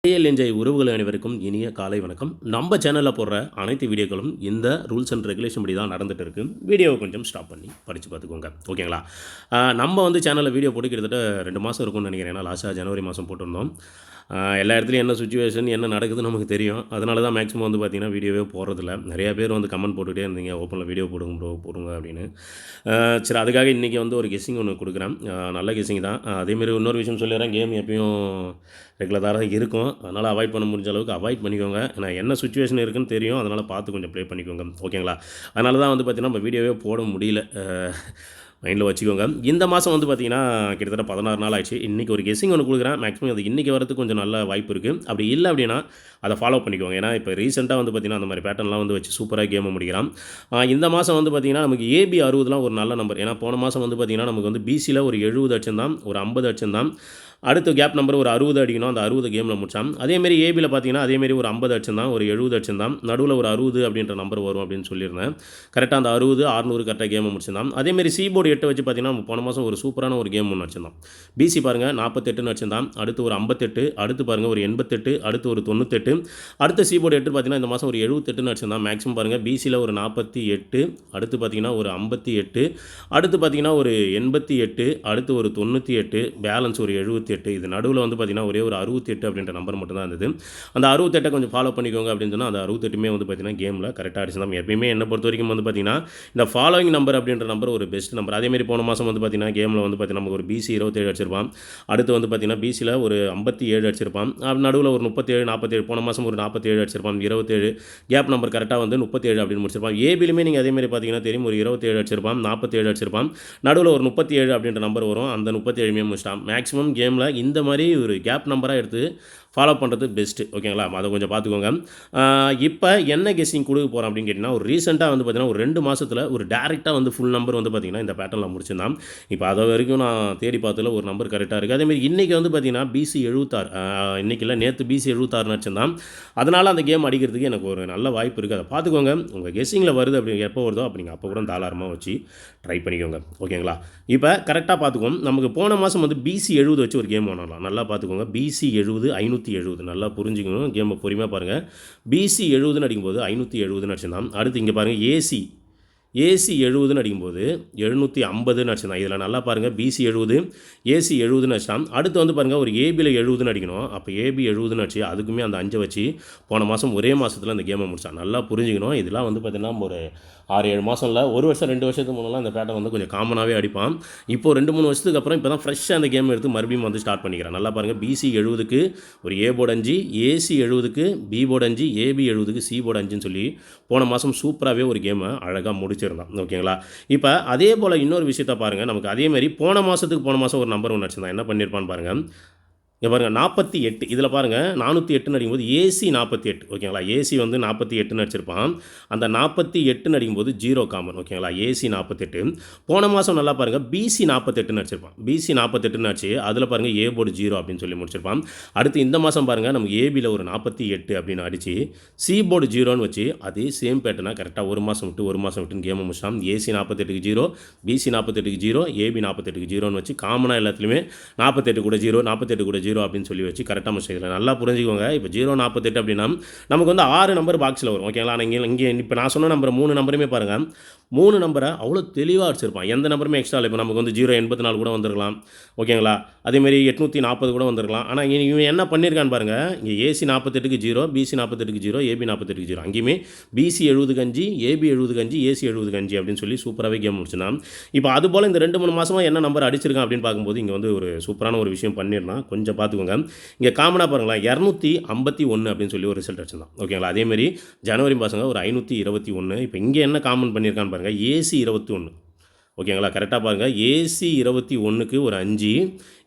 AL enjoy உறவுகள் அனைவருக்கும் இனிய காலை வணக்கம். நம்ம சேனலில் போடுற அனைத்து வீடியோக்களும் இந்த ரூல்ஸ் அண்ட் ரெகுலேஷன் படி தான் நடந்துகிட்டு இருக்குது. வீடியோவை கொஞ்சம் ஸ்டாப் பண்ணி படித்து பார்த்துக்கோங்க, ஓகேங்களா? நம்ம வந்து சேனலில் வீடியோ போட்டு கிட்டத்தட்ட 2 மாதம் இருக்கும்னு நினைக்கிறேன். ஏன்னா லாஸ்ட்டாக ஜனவரி மாதம் போட்டிருந்தோம். எல்லா இடத்துலையும் என்ன சுச்சுவேஷன் என்ன நடக்குதுன்னு நமக்கு தெரியும். அதனால தான் மேக்ஸிமம் வந்து பார்த்திங்கன்னா வீடியோவே போடுறதில்ல. நிறையா பேர் வந்து கமெண்ட் போட்டுகிட்டே இருந்தீங்க, ஓப்பனில் வீடியோ போடுங்க ப்ரோ போடுங்க அப்படின்னு. சரி, அதுக்காக இன்றைக்கி வந்து ஒரு கெஸ்ஸிங் ஒன்று கொடுக்குறேன். நல்ல கெஸ்ஸிங் தான். அதேமாரி இன்னொரு விஷயம் சொல்லிடுறேன், கேம் எப்பயும் ரெகுலராக இருக்கும். அதனால் அவாய்ட் பண்ண முடிஞ்ச அளவுக்கு அவாய்ட் பண்ணிக்கோங்க. ஏன்னா என்ன சுச்சுவேஷன் இருக்குன்னு தெரியும். அதனால் பார்த்து கொஞ்சம் ப்ளே பண்ணிக்கோங்க, ஓகேங்களா? அதனால தான் வந்து பார்த்திங்கன்னா நம்ம வீடியோவே போட முடியல. மைண்டில் வச்சுக்கோங்க. இந்த மாதம் வந்து பார்த்திங்கன்னா கிட்டத்தட்ட 16 நாள் ஆயிடுச்சு. இன்றைக்கி ஒரு கெஸ்ஸிங் ஒன்று கொடுக்குறேன். மேக்ஸிமம் அது இன்றைக்கி வரதுக்கு கொஞ்சம் நல்ல வாய்ப்பு இருக்குது. அப்படி இல்லை அப்படின்னா அதை ஃபாலோ பண்ணிக்கோங்க. ஏன்னா இப்போ ரீசெண்டாக வந்து பார்த்திங்கன்னா அந்த மாதிரி பேட்டர்ன்லாம் வந்து வச்சு சூப்பராக கேமை முடிக்கலாம். இந்த மாதம் வந்து பார்த்திங்கன்னா நமக்கு ஏபி 60லாம் ஒரு நல்ல நம்பர். ஏன்னா போன மாதம் வந்து பார்த்திங்கன்னா நமக்கு வந்து பிசியில் ஒரு 70 அடிச்சம் தான், ஒரு 50 அடிச்சம் தான். அடுத்த கேப் நம்பர் ஒரு 60 அடிக்கணும். அந்த 60 கேமில் முடிச்சான். அதேமாரி ஏபியில் பார்த்தீங்கன்னா அதேமாரி ஒரு 50 அடிச்சம் தான், ஒரு 70 அடிச்சம் தான். நடுவில் ஒரு 60 அப்படின்ற நம்பர் வரும் அப்படின்னு சொல்லியிருந்தேன். கரெக்டாக அந்த 60, 600 கரெக்டாக கேமை முடிச்சிருந்தான். அதேமாரி சிபோர்டு 8 வச்சு பார்த்தீங்கன்னா நம்ம போன மாதம் ஒரு சூப்பரான ஒரு கேம் ஒன்று வச்சிருந்தோம். பிசி பாருங்கள் 48 அடிச்சிருந்தான். அடுத்து ஒரு 58, அடுத்து பாருங்கள் ஒரு 88, அடுத்து ஒரு 98, அடுத்த சிபோர்டு 8 பார்த்தீங்கன்னா இந்த மாதம் ஒரு 78 அடிச்சிருந்தான். மேக்ஸிமம் பாருங்கள் பிசியில் ஒரு 48, அடுத்து பார்த்தீங்கன்னா ஒரு 58, அடுத்து பார்த்தீங்கன்னா ஒரு 88, அடுத்து ஒரு 98, பேலன்ஸ் ஒரு 78. இது நடுவில் வந்து பார்த்திங்கன்னா ஒரே ஒரு 68 அப்படின்ற நம்பர் மட்டும் தான் இருந்தது. அந்த 68 கொஞ்சம் ஃபாலோ பண்ணிக்கோங்க அப்படின்னு சொன்னால் அந்த 68மே வந்து பார்த்திங்கன்னா கேமில் கரெக்டாக அடிச்சு தான். எப்பயுமே என்னை பொறுத்த வரைக்கும் வந்து பார்த்திங்கன்னா இந்த ஃபாலோயிங் நம்பர் அப்படின்ற நம்பர் ஒரு பெஸ்ட் நம்பர். அதேமாரி போன மாதம் வந்து பார்த்திங்கன்னா கேமில் வந்து பார்த்திங்கன்னா நமக்கு ஒரு பிசி 27 அடிச்சிருப்பான். அடுத்து வந்து பார்த்திங்கன்னா பிசியில் ஒரு 57 அடிச்சிருப்பான். நடுவில் ஒரு 37, 47, போன மாதம் ஒரு 47 அடிச்சிருப்பான். 27 கேப் நம்பர் கரெக்டாக வந்து 37 அப்படின்னு முடிச்சிருப்பான். ஏபிலுமே நீங்கள் அதேமாதிரி பார்த்திங்கன்னா தெரியும், ஒரு 27 அடிச்சிருப்பான், 47 அடிச்சிருப்பான். நடுவில் ஒரு 37 அப்படின்ற நம்பர் வரும். அந்த 37மே முடிச்சிட்டான். மேக்ஸிமம் கேமில் இந்த மாதிரி ஒரு கேப் நம்பராக எடுத்து ஃபாலோ பண்ணுறது பெஸ்ட்டு, ஓகேங்களா? அதை கொஞ்சம் பார்த்துக்கோங்க. இப்போ என்ன கெஸ்ஸிங் கொடுக்க போகிறோம் அப்படின்னு கேட்டிங்கன்னா, ஒரு ரீசெண்டாக வந்து பார்த்திங்கன்னா ஒரு 2 மாதத்தில் ஒரு டேரெக்டாக வந்து ஃபுல் நம்பர் வந்து பார்த்திங்கன்னா இந்த பேட்டர்னில் முடிச்சிருந்தான். இப்போ அது வரைக்கும் நான் தேடி பார்த்ததில் ஒரு நம்பர் கரெக்டாக இருக்குது. அதேமாதிரி இன்றைக்கி வந்து பார்த்திங்கன்னா பிசி 76, இன்றைக்கி இல்லை நேற்று பிசி 76 அடிச்சிருந்தான். அதனால் அந்த கேம் அடிக்கிறதுக்கு எனக்கு ஒரு நல்ல வாய்ப்பு இருக்குது. அதை பார்த்துக்கோங்க. உங்கள் கெஸ்ஸிங்கில் வருது அப்படி எப்போ வருதோ அப்போ நீங்கள் அப்போ கூட தாராளமாக வச்சு ட்ரை பண்ணிக்கோங்க, ஓகேங்களா? இப்போ கரெக்டாக பார்த்துக்கோங்க. நமக்கு போன மாதம் வந்து பிசி 70 வச்சு ஒரு கேம் பண்ணலாம். நல்லா பார்த்துக்கோங்க. பிசி 70, 570 நல்லா புரிஞ்சுக்கணும். கேமை பொறுமையாக பாருங்கள். பிசி 70ன்னு அடிக்கும்போது 570ன்னு அடிச்சிருந்தான். அடுத்து இங்கே பாருங்கள் ஏசி 70ன்னு அடிக்கும்போது 750ன்னு அடிச்சிருந்தான். இதில் நல்லா பாருங்கள், பிசி 70, ஏசி 70ன்னு அடிச்சிட்டான். அடுத்து வந்து பாருங்கள் ஒரு ஏபியில் 70ன்னு அடிக்கணும். அப்போ ஏபி 70ன்னு அடிச்சு அதுக்குமே அந்த 5 வச்சு போன மாதம் ஒரே மாதத்தில் அந்த கேமை முடிச்சான். நல்லா புரிஞ்சுக்கணும். இதெல்லாம் வந்து பார்த்திங்கன்னா ஒரு 6-7 மாதம் இல்லை, 1 வருஷம் 2 வருஷத்துக்கு முன்னெல்லாம் இந்த பேட்டர் வந்து கொஞ்சம் காமனாகவே அடிப்பான். இப்போது 2-3 வருஷத்துக்கு அப்புறம் இப்போ தான் ஃப்ரெஷ்ஷாக அந்த கேம் எடுத்து மறுபடியும் வந்து ஸ்டார்ட் பண்ணிக்கிறேன். நல்லா பாருங்கள், பிசி 70க்கு ஒரு ஏ போர்டு 5, ஏசி 70க்கு பி போர்டு 5, ஏபி 70க்கு சி போர்டு 5ன்னு சொல்லி போன மாதம் சூப்பராகவே ஒரு கேமை அழகாக முடிச்சிருந்தான், ஓகேங்களா? இப்போ அதே போல் இன்னொரு விஷயத்தை பாருங்கள். நமக்கு அதேமாதிரி போன மாதம் ஒரு நம்பர் ஒன்று அடிச்சிருந்தான். என்ன பண்ணியிருப்பான்னு பாருங்கள். இங்கே பாருங்கள் 48, இதில் பாருங்கள் 408ன்னு அடிக்கும்போது ஏசி 48, ஓகேங்களா? ஏசி வந்து 48ன்னு அடிச்சிருப்பான். அந்த 48ன்னு அடிக்கும்போது 0 காமன், ஓகேங்களா? ஏசி 48. போன மாதம் நல்லா பாருங்கள் பிசி 48ன்னு அடிச்சிருப்பான். பிசி 48ன்னு அடிச்சு அதில் பாருங்கள் ஏ போர்டு 0 அப்படின்னு சொல்லி முடிச்சிருப்பான். அடுத்து இந்த மாதம் பாருங்கள் நமக்கு ஏபியில் ஒரு 48 அப்படின்னு அடித்து சி போர்டு 0ன்னு வச்சு அதே சேம் பேட்டர்னாக கரெக்டாக ஒரு மாதம் விட்டுன்னு கேமை முடிச்சிட்டான். ஏசி 48க்கு 0, பிசி 48க்கு 0, ஏபி 48க்கு 0ன்னு வச்சு காமனாக எல்லாத்துலேயுமே 48 கூட 0, 48 கூட 0 அப்படின்னு சொல்லி வச்சு கரெக்டாக முடிச்சிக்கலாம். நல்லா புரிஞ்சுக்கோங்க. இப்போ 048 அப்படின்னா நமக்கு வந்து 6 நம்பர் பாக்ஸில் வரும், ஓகேங்களா? இங்கே இப்போ நான் சொன்ன நம்பர் 3 நம்பருமே பாருங்கள், 3 நம்பரை அவ்வளோ தெளிவாக அடிச்சிருப்பான். எந்த நம்பருமே எக்ஸ்ட்ரா இல்லை. இப்போ நமக்கு வந்து 084 கூட வந்துருக்கலாம், ஓகேங்களா? அதேமாரி 840 கூட வந்துருக்கலாம். ஆனால் இவன் என்ன பண்ணியிருக்கான்னு பாருங்கள். இங்கே ஏசி 48க்கு 0, பிசி 48க்கு 0, ஏபி 48க்கு 0. அங்கேயுமே பிசி 70க்கு 5, ஏபி 70க்கு 5, ஏசி 70க்கு 5 அப்படின்னு சொல்லி சூப்பராகவே கேம் முடிச்சுனான். இப்போ அதுபோல் இந்த 2-3 மாதமாக என்ன நம்பர் அடிச்சிருக்கான் அப்படின்னு பார்க்கும்போது இங்கே வந்து ஒரு சூப்பரான ஒரு விஷயம் பண்ணிடலாம். கொஞ்சம் பார்த்துக்கோங்க. இங்கே காமனாக பாருங்களேன், 251 அப்படின்னு சொல்லி ஒரு ரிசல்ட் அடிச்சிருந்தான், ஓகேங்களா? அதேமாரி ஜனவரி மாதங்க ஒரு 521. இப்போ இங்கே என்ன காமன் பண்ணியிருக்கான்னு பாருங்கள், ஏசி 21, ஓகேங்களா? கரெக்டாக பாருங்கள். ஏசி 21க்கு ஒரு 5,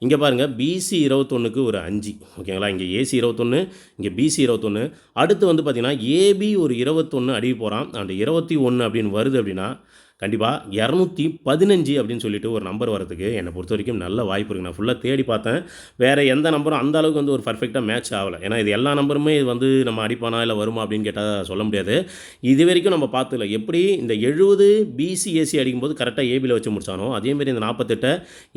இங்கே பாருங்கள் பிசி 21க்கு ஒரு 5, ஓகேங்களா? இங்கே ஏசி 21, இங்கே பிசி 21. அடுத்து வந்து பார்த்திங்கன்னா ஏபி ஒரு 21 அடிக்க போகிறான். அந்த 21 அப்படின்னு வருது அப்படின்னா கண்டிப்பாக 215 அப்படின்னு சொல்லிட்டு ஒரு நம்பர் வரதுக்கு என்னை பொறுத்த வரைக்கும் நல்ல வாய்ப்பு இருக்குது. நான் ஃபுல்லாக தேடி பார்த்தேன். வேறு எந்த நம்பரும் அந்த அளவுக்கு வந்து ஒரு பர்ஃபெக்ட்டாக மேட்ச் ஆகலை. ஏன்னா இது எல்லா நம்பருமே இது வந்து நம்ம அடிப்பானா இல்லை வருமா அப்படின்னு கேட்டால் சொல்ல முடியாது. இது வரைக்கும் நம்ம பார்த்ததில்ல. எப்படி இந்த 70 பிசி ஏசி அடிக்கும்போது கரெக்டாக ஏபியில் வச்சு முடிச்சானோ, அதேமாரி இந்த 48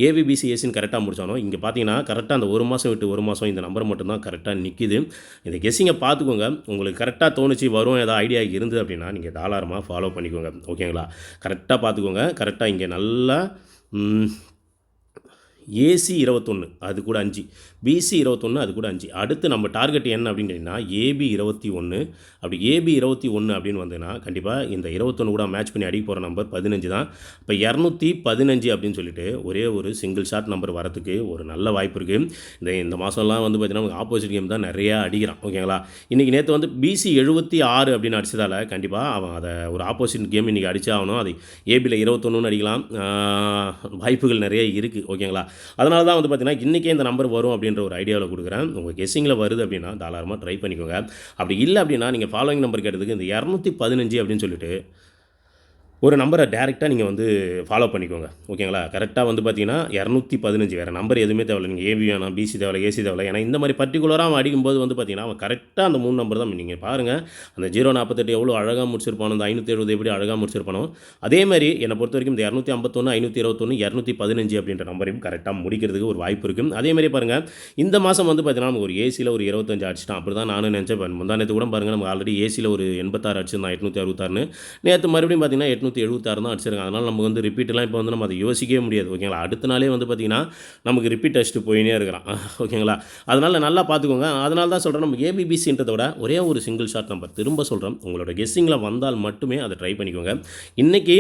ஏபி பிசி ஏசின்னு கரெக்டாக முடிச்சானோ, இங்கே பார்த்தீங்கன்னா கரெக்டாக அந்த ஒரு மாதம் விட்டு ஒரு மாதம் இந்த நம்பர் மட்டும்தான் கரெக்டாக நிற்கிது. இந்த கெஸ்ஸிங்கை பார்த்துக்கோங்க. உங்களுக்கு கரெக்டாக தோணுச்சு வரும் ஏதாவது ஐடியா இருந்தது அப்படின்னா நீங்கள் தாராளமாக ஃபாலோ பண்ணிக்கோங்க. ஓகேங்களா? கரெக்டாக பார்த்துக்கோங்க. கரெக்டாக இங்கே நல்லா ஏசி 21 அது கூட 5, பிசி 21 அது கூட 5. அடுத்து நம்ம டார்கெட் என்ன அப்படின்னு கேட்டிங்கன்னா ஏபி 21. அப்படி ஏபி 21 அப்படின்னு வந்ததுன்னா கண்டிப்பாக இந்த 21 கூட மேட்ச் பண்ணி அடிக்க போகிற நம்பர் 15 தான். இப்போ 215 அப்படின்னு சொல்லிட்டு ஒரே ஒரு சிங்கிள் ஷாட் நம்பர் வரத்துக்கு ஒரு நல்ல வாய்ப்பு இருக்குது. இந்த மாதம்லாம் வந்து பார்த்திங்கன்னா நமக்கு ஆப்போசிட் கேம் தான் நிறையா அடிக்கிறான். ஓகேங்களா? இன்றைக்கி நேற்று வந்து பிசி 76 அப்படின்னு அடித்ததால் கண்டிப்பாக அவன் அதை ஒரு ஆப்போசிட் கேம் இன்றைக்கி அடிச்சே ஆகணும். அது ஏபியில் 21 அடிக்கலாம். வாய்ப்புகள் நிறைய இருக்குது. ஓகேங்களா? அதனால தான் வந்து பார்த்திங்கன்னா இன்றைக்கே இந்த நம்பர் வரும் அப்படின்ற ஒரு ஐடியாவில் கொடுக்குறேன். உங்கள் கெஸ்ஸிங்கில் வருது அப்படின்னா தாராளமாக ட்ரை பண்ணிக்கோங்க. அப்படி இல்லை அப்படின்னா நீங்கள் ஃபாலோயிங் நம்பர் கேட்டதுக்கு இந்த 215 அப்படின்னு சொல்லிட்டு ஒரு நம்பரை டேரெக்டாக நீங்கள் வந்து ஃபாலோ பண்ணிக்கோங்க. ஓகேங்களா? கரெக்டாக வந்து பார்த்தீங்கன்னா 215 வேறு நம்பர் எதுவுமே தேவையில்ல. நீங்கள் ஏபி வேணாம், பிசி தேவையில்ல, ஏசி தேவையில்ல. ஏன்னா இந்த மாதிரி பர்டிகுலராக அவன் அடிக்கும்போது வந்து பார்த்தீங்கன்னா அவன் கரெக்டாக அந்த 3 நம்பர் தான் நீங்கள் பாருங்கள். அந்த 048 எவ்வளோ அழகாக முடிச்சிருப்பானோ, அந்த 570 எப்படி அழகாக முடிச்சிருப்பானோ, அதேமாதிரி என்னை பொறுத்த வரைக்கும் இந்த 251, 521, 215 அப்படின்ற நம்பரையும் கரெக்டாக முடிக்கிறதுக்கு ஒரு வாய்ப்பு இருக்குது. அதேமாதிரி பாருங்கள், இந்த மாதம் வந்து பார்த்தீங்கன்னா நமக்கு ஒரு ஏசியில் ஒரு 25 அடிச்சிட்டான். அப்படி தான் நானும் நினச்சேன். முந்தா நேற்று கூட பாருங்கள், நமக்கு ஆல்ரெடி ஏசியில் ஒரு 86 அடிச்சிருந்தான், 866. நேற்று மறுபடியும் பார்த்தீங்கன்னா 876 தான் அடிச்சிருக்காங்க. அதனால் நமக்கு வந்து ரிப்பீட்டெலாம் இப்போ வந்து நம்ம அதை யோசிக்கவே முடியாது. ஓகேங்களா? அடுத்த நாளே வந்து பார்த்திங்கன்னா நமக்கு ரிப்பீட் அடிச்சுட்டு போயினே இருக்கிறான். ஓகேங்களா? அதனால் நல்லா பார்த்துக்கோங்க. அதனால தான் சொல்கிறேன், நம்ம ஏபிபிசின்றதை விட ஒரே ஒரு சிங்கிள் ஷாட் நம்பர் திரும்ப சொல்கிறேன். உங்களோட கெஸ்ஸிங்கில் வந்தால் மட்டுமே அதை ட்ரை பண்ணிக்கோங்க. இன்றைக்கி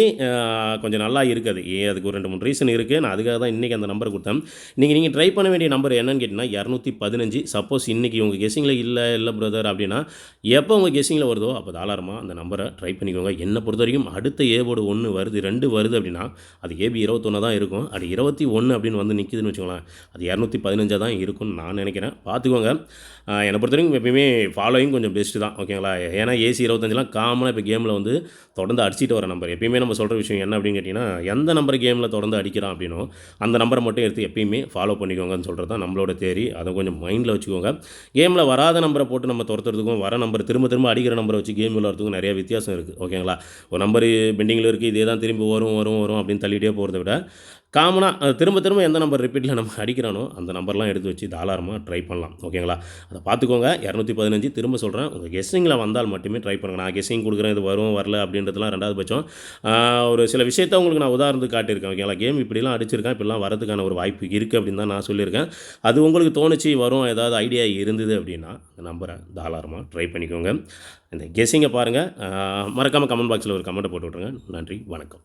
கொஞ்சம் நல்லா இருக்குது. அதுக்கு ஒரு 2-3 ரீசன் இருக்குது. நான் அதுக்காக தான் இன்றைக்கி அந்த நம்பர் கொடுத்தேன். நீங்கள் ட்ரை பண்ண வேண்டிய நம்பர் என்னன்னு கேட்டிங்கன்னா 215. சப்போஸ் இன்றைக்கி உங்கள் கெஸ்ஸிங்கில் இல்லை பிரதர் அப்படின்னா எப்போ உங்கள் கெஸ்ஸிங்கில் வருதோ அப்போ தாராளமாக அந்த நம்பரை ட்ரை பண்ணிக்கோங்க. என்னை பொறுத்த வரைக்கும் அடுத்த ஏவோடு 1 வருது, 2 வருது அப்படின்னா அது ஏபி 21 தான் இருக்கும். அது 21 அப்படின்னு வந்து நிற்கிதுன்னு வச்சுக்கோங்களேன், அது 215 தான் இருக்கும்னு நான் நினைக்கிறேன். பார்த்துக்கோங்க. என்னை பொறுத்த வரைக்கும் எப்பயுமே ஃபாலோயிங் கொஞ்சம் பெஸ்ட்டு தான். ஓகேங்களா? ஏன்னா ஏசி 25லாம் காமனாக இப்போ கேமில் வந்து தொடர்ந்து அடிச்சிட்டு வர நம்பர். எப்பயுமே நம்ம சொல்கிற விஷயம் என்ன அப்படின்னு கேட்டிங்கன்னா, எந்த நம்பர் கேமில் தொடர்ந்து அடிக்கிறான் அப்படின்னோ அந்த நம்பரை மட்டும் எடுத்து எப்பயுமே ஃபாலோ பண்ணிக்கோங்கன்னு சொல்கிறது தான் நம்மளோட தேரி. அதை கொஞ்சம் மைண்டில் வச்சுக்கோங்க. கேமில் வராத நம்பரை போட்டு நம்ம துரத்துறதுக்கும் வர நம்பர் திரும்ப திரும்ப அடிக்கிற நம்பரை வச்சு கேம் விளையாடுறதுக்கும் நிறைய வித்தியாசம் இருக்குது. ஓகேங்களா? ஒரு நம்பர் பெண்டிங்கில் இருக்குது, இதே தான் திரும்பி வரும் அப்படின்னு தள்ளிகிட்டே போகிறத விட காமனாக திரும்ப திரும்ப எந்த நம்பர் ரிப்பீட்டில் நம்ம அடிக்கிறானோ அந்த நம்பர்லாம் எடுத்து வச்சு தாராளமாக ட்ரை பண்ணலாம். ஓகேங்களா? அதை பார்த்துக்கோங்க. 215 திரும்ப சொல்கிறேன். உங்கள் கெஸ்ஸிங்கில் வந்தால் மட்டுமே ட்ரை பண்ணுங்கள். நான் கெஸ்ஸிங் கொடுக்குறேன், இது வரும் வரல அப்படின்றதுலாம் 2வது பட்சம். ஒரு சில விஷயத்த உங்களுக்கு நான் உதாரணத்துக்கு காட்டியிருக்கேன். ஓகேங்களா? கேம் இப்படிலாம் அடிச்சிருக்கேன், இப்படிலாம் வரதுக்கான ஒரு வாய்ப்பு இருக்குது அப்படின்னு தான் நான் சொல்லியிருக்கேன். அது உங்களுக்கு தோணுச்சு வரும், ஏதாவது ஐடியா இருந்தது அப்படின்னா அந்த நம்பரை தாராளமாக ட்ரை பண்ணிக்கோங்க. இந்த கெஸ்ஸிங்கை பாருங்கள். மறக்காமல் கமெண்ட் பாக்ஸில் ஒரு கமெண்ட்டை போட்டு விட்ருங்க. நன்றி, வணக்கம்.